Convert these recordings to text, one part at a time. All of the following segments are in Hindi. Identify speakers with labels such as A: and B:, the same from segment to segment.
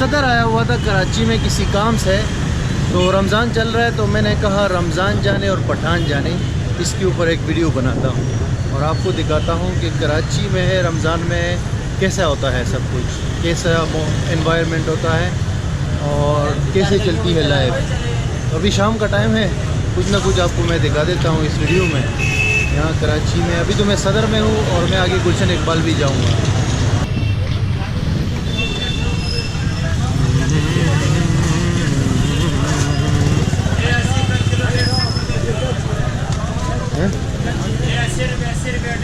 A: सदर आया हुआ था कराची में किसी काम से। तो रमज़ान चल रहा है तो मैंने कहा रमज़ान जाने और पठान जाने, इसके ऊपर एक वीडियो बनाता हूँ और आपको दिखाता हूँ कि कराची में है रमज़ान में कैसा होता है सब कुछ, कैसा एनवायरनमेंट होता है और कैसे चलती है लाइफ। अभी शाम का टाइम है, कुछ ना कुछ आपको मैं दिखा देता हूँ इस वीडियो में। यहाँ कराची में अभी तो मैं सदर में हूँ और मैं आगे गुलशन इकबाल भी जाऊँगा।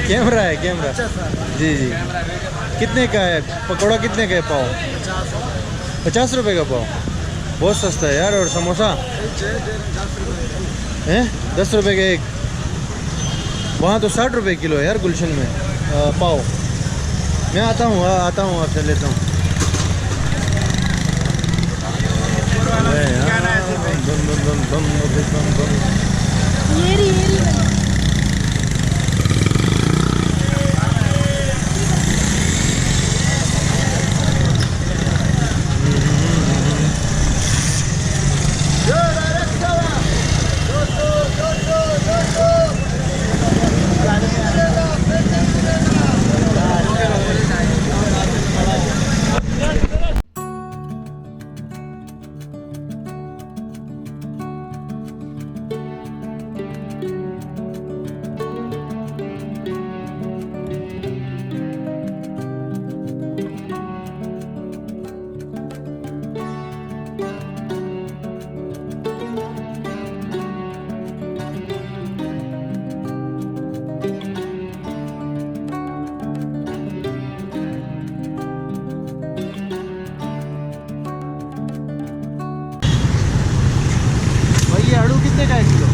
A: कैमरा है कैमरा जी जी। कितने का है पकौड़ा, कितने का है पाव? 50 रुपये का पाव, बहुत सस्ता है यार। और समोसा हैं 10 रुपये का एक। वहाँ तो 60 रुपये किलो है यार गुलशन में पाव। मैं आता हूँ आपसे लेता हूँ। आड़ू कितने का है किलो?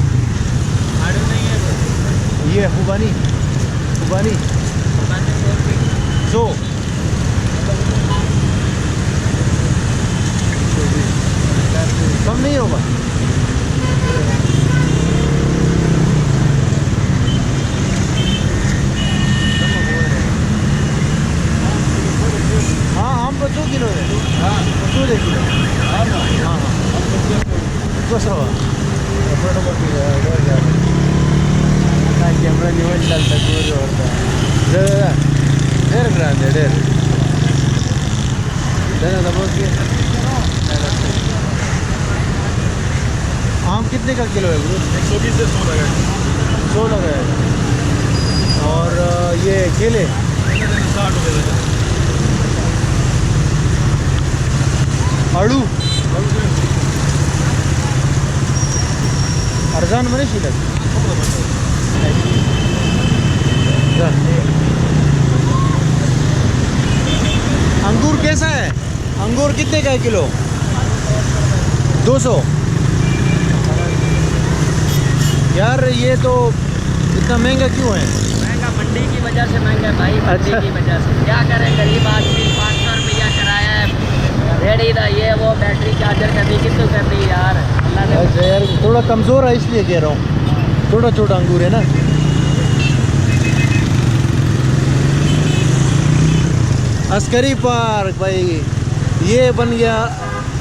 B: आड़ू नहीं है वो।
A: ये खुबानी 100। कम नहीं होगा? हाँ आम को 2 किलो है। हाँ 2 किलो। हाँ हाँ कैमरा निवड चालता दूर होता ढेर ग्रांड है ढेर। आम कितने का किलो है गुरु?
B: 120 से 100 लगा।
A: 100 लगा है। और ये केले
B: 60 रुपये।
A: आड़ू अर्जान मने शिलक। अंगूर कैसा है? अंगूर कितने का है किलो? 200। यार ये तो इतना महंगा क्यों है?
C: महंगा मंडी की वजह से महंगा है भाई। मंडी की वजह से क्या करें, गरीब आदमी 500 रुपया किराया है, रेडी था ये वो, बैटरी चार्जर करनी कितनी करनी यार। अल्लाह ने
A: अच्छा यार थोड़ा कमज़ोर है इसलिए कह रहा हूँ। छोटा छोटा अंगूर है ना। अस्करी पार्क भाई, ये बन गया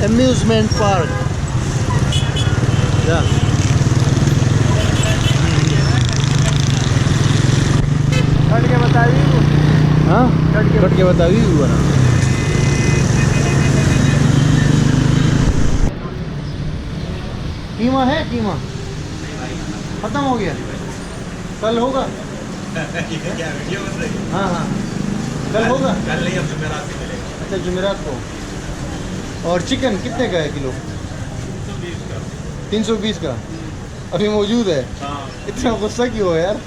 A: एम्यूज़मेंट पार्क।
B: कट के बताइए।
A: हाँ कट के बताइए हुआ ना। कीमा है? कीमा खत्म हो गया, कल होगा। हाँ हाँ कल होगा।
B: कल नहीं, अब जुमेरात से मिलेगा।
A: अच्छा जुमेरात को। और चिकन कितने का है किलो? 320 का अभी मौजूद है। इतना गुस्सा क्यों है यार?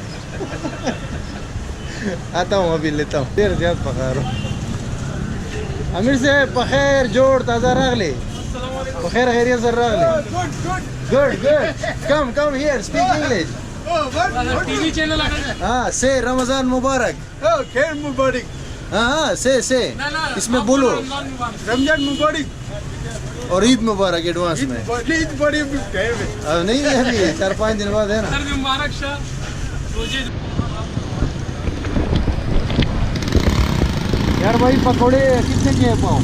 A: आता हूँ अभी लेता हूँ। देर ज्यादा पका रहा हूँ। अमीर से बखैर जोड़ ताज़ा रख ले। बखैर खैरियत से रख ले। Good come here speak English.
B: TV channel
A: हाँ से रमज़ान मुबारक।
B: खैर मुबारक।
A: हाँ से इसमें बोलो
B: रमजान मुबारक
A: और ईद मुबारक एडवांस में।
B: ईद बड़ी
A: अब नहीं है, अभी 4-5 दिन बाद है ना।
B: मुबारक शाह।
A: यार भाई पकोड़े कितने के हैं पाव?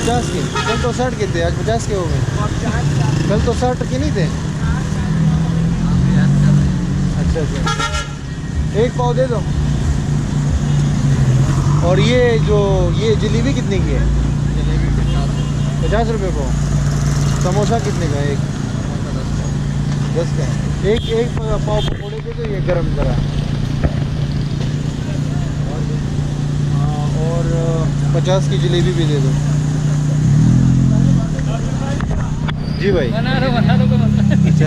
A: 50 के, कल तो 60 के थे, आज 50 के हो गए। कल तो 60 के नहीं थे। अच्छा अच्छा, एक पाव दे दो। और ये जलेबी कितने की है?
B: जलेबी
A: 50 रुपये पाव। समोसा कितने का है? एक 10 का है। एक पाव पकौड़े दे दो, ये गरम करा। और 50 की जलेबी भी दे दो। जी भाई,
C: बना दो
A: अच्छा,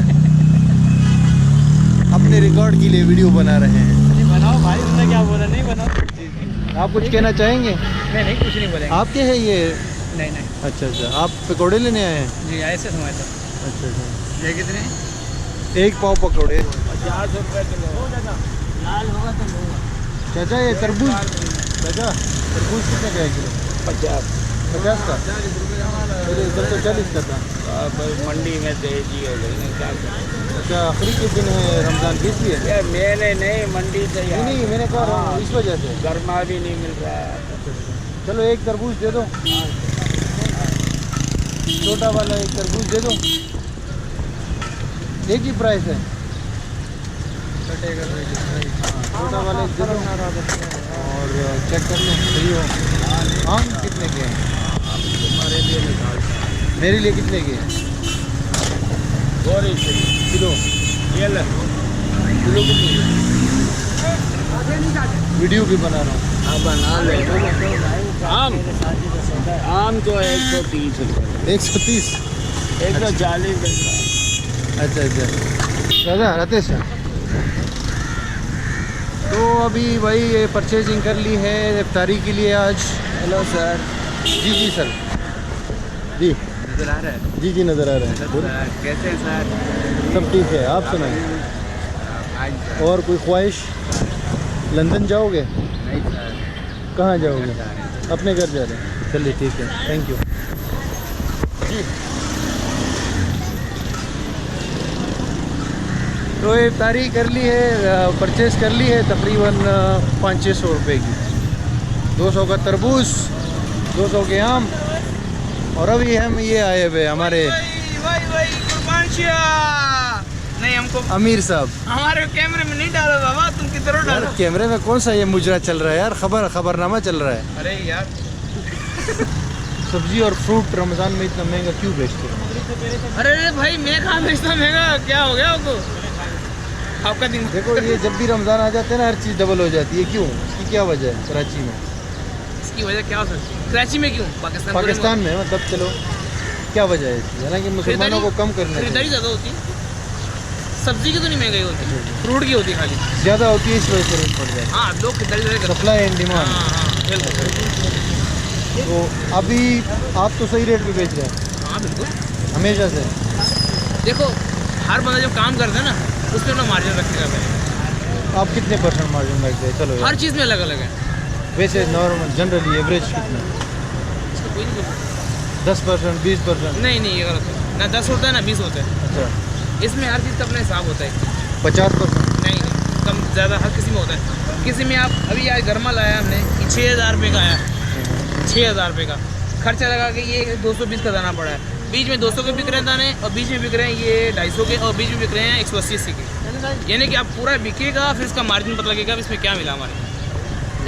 A: अपने रिकॉर्ड के लिए वीडियो बना रहे हैं।
C: बनाओ भाई, तुमने क्या बोला? नहीं बनाओ।
A: आप कुछ कहना चाहेंगे?
C: नहीं कुछ नहीं बोलेंगे।
A: आपके है ये?
C: नहीं नहीं
A: अच्छा अच्छा, आप पकौड़े लेने आए हैं?
C: जी, ऐसे समझ लो।
A: अच्छा अच्छा,
B: ये कितने?
A: एक पाव पकौड़े।
B: 50 रुपये किलो।
C: लाल होगा तो लूँगा।
A: चाचा ये तरबूज, चाचा तरबूज कितने का है किलो? 50 का? अरे इधर तो 40 का था।
B: मंडी में तेजी हो गई ना, क्या करें?
A: अच्छा, आखिरी के दिन है रमज़ान की, इसलिए?
B: ये मेले नहीं, मंडी से
A: नहीं नहीं, मैंने कहा इस वजह से।
B: गर्मा भी नहीं मिल रहा है।
A: चलो एक तरबूज दे दो, छोटा वाला एक तरबूज दे दो। एक ही प्राइस है। छोटा वाला एक दे दो और चेक कर लो सही हो। आम कितने के हैं?
B: तुम्हारे लिए निकालता है।
A: मेरे लिए कितने के हैं?
B: गोरी से
A: किलो?
B: ये ले।
A: किलो कितने? वीडियो भी बना रहा हूँ।
B: हाँ बना ले। आम तो 130 रुपये,
A: 130।
B: 140 रुपये।
A: अच्छा अच्छा, दादा रातेश सर, तो अभी भाई ये परचेजिंग कर ली है इफ्तारी के लिए आज।
B: Hello sir.
A: जी जी सर, जी
B: नजर आ रहा है?
A: जी जी नज़र आ रहा है।
B: कैसे हैं सर?
A: सब ठीक है, आप सुनाइए।
B: आज
A: और कोई ख्वाहिश? लंदन जाओगे?
B: नहीं सर,
A: कहाँ जाओगे? अपने घर जा रहे हैं? चलिए ठीक है, थैंक यू जी। तो ये इफ्तारी कर ली है, परचेज़ कर ली है तकरीबन 500-600 रुपये की। 200 का तरबूज, 200 के आम। और अभी हम ये आए हुए हमारे
B: नहीं, हमको
A: अमीर साहब।
B: हमारे कैमरे में नहीं डालो बाबा, तुम किधर
A: यार
B: डालो?
A: कैमरे में कौन सा ये मुजरा चल रहा है यार, खबरनामा चल रहा है।
B: अरे यार,
A: सब्जी और फ्रूट रमज़ान में इतना महंगा क्यों बेचते हैं?
B: अरे भाई मैं कहाँ बेचता महंगा? क्या हो गया आपको? आपका दिन
A: देखो ये जब भी रमज़ान आ जाते हैं ना, हर चीज़ डबल हो जाती है। क्यों? इसकी क्या वजह है कराची में?
B: इसकी वजह क्या हो सकती है? कराची में क्यों?
A: पाकिस्तान में मतलब, चलो क्या वजह है इसकी? हालांकि मुसलमानों को कम करना
B: खरीदारी
A: चाहिए।
B: ज़्यादा होती है, सब्जी की तो नहीं महंगाई होती, फ्रूट की होती है खाली।
A: ज़्यादा होती है इस वजह से रेट बढ़ जाता है।
B: हाँ, लोग खरीदारी ज़्यादा करते
A: सप्लाई एंड
B: हैं।
A: डिमांड।
B: हाँ हाँ बिल्कुल।
A: तो अभी आप तो सही रेट पे बेच रहे हैं
B: हाँ बिल्कुल।
A: हमेशा से।
B: देखो, हर बंदा जब काम करता है ना, उसमें अपना मार्जिन रखेगा पहले।
A: आप कितने % मार्जिन रखते हैं? चलो
B: हर
A: यार,
B: चीज़ में अलग अलग है।
A: वैसे नॉर्मल जनरली एवरेज कितना?
B: इसका कोई नहीं बोल सकता।
A: 10%, 20%?
B: नहीं नहीं, ये गलत है ना। 10 होता है ना 20 होता है।
A: अच्छा,
B: इसमें हर चीज़ का अपना हिसाब होता है।
A: 50%?
B: नहीं नहीं, कम ज़्यादा हर किसी में होता है। किसी में आप अभी आज गरमा लाया हमने, 6,000 रुपये का आया, 6,000 रुपये का खर्चा लगा के ये 220 का दाना पड़ा है। बीच में 200 के बिक रहे हैं दाने, और बीच में बिक रहे हैं ये 250 के, और बीच में बिक रहे हैं 180 के। यानी कि आप पूरा बिकेगा, फिर इसका मार्जिन पता लगेगा इसमें क्या मिला हमारे।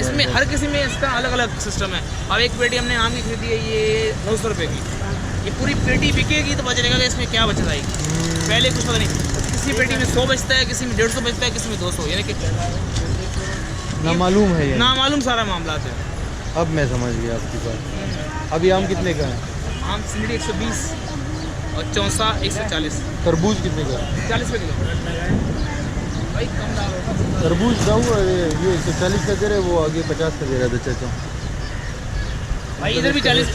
B: इसमें हर किसी में इसका अलग अलग सिस्टम है। अब एक पेटी हमने आम की खरीदी है, ये 900 रुपये की। ये पूरी पेटी बिकेगी तो पता चलेगा कि इसमें क्या बचत आएगी। पहले कुछ पता नहीं, किसी पेटी में 100 बचता है, किसी में 150 बचता है, किसी में 200, यानी कि
A: नामालूम है ये।
B: नामालूम सारा मामला है।
A: अब मैं समझ गया आपकी बात। अभी आम कितने का है?
B: आम सिंगड़ी 120 और चौसा 140।
A: तरबूज कितने का है?
B: 40 रुपये किलो। भाई कम दाम होगा।
A: तरबूज का हुआ ये 140 का दे रहे, वो आगे 50 का दे रहा था चाचा।
B: भाई इधर भी 40।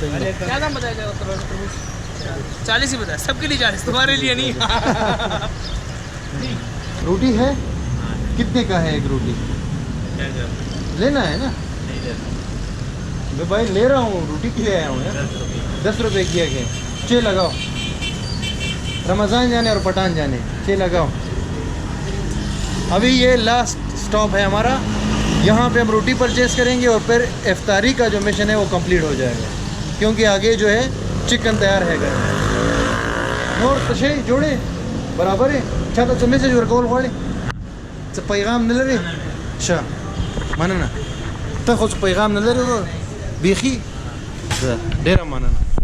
B: क्या दाम बताया जाएगा तरबूज? 40 ही बताया, सबके लिए 40, तुम्हारे लिए नहीं।
A: रोटी है? कितने का है एक रोटी? लेना है ना? मैं भाई ले रहा हूँ, रोटी के लिए आया हूँ यार। 10 रुपये किया के 6 लगाओ। रमज़ान जाने और पठान जाने 6 लगाओ। अभी ये लास्ट स्टॉप है हमारा, यहाँ पे हम रोटी परचेज़ करेंगे और फिर इफ्तारी का जो मिशन है वो कंप्लीट हो जाएगा। क्योंकि आगे जो है चिकन तैयार है नोर तशे जोड़े बराबर है छाता चमे से जोर कॉल वाले तो पैगाम न लरे अच्छा मानना तो कुछ पैगाम न लरे बीखी डेरा मानना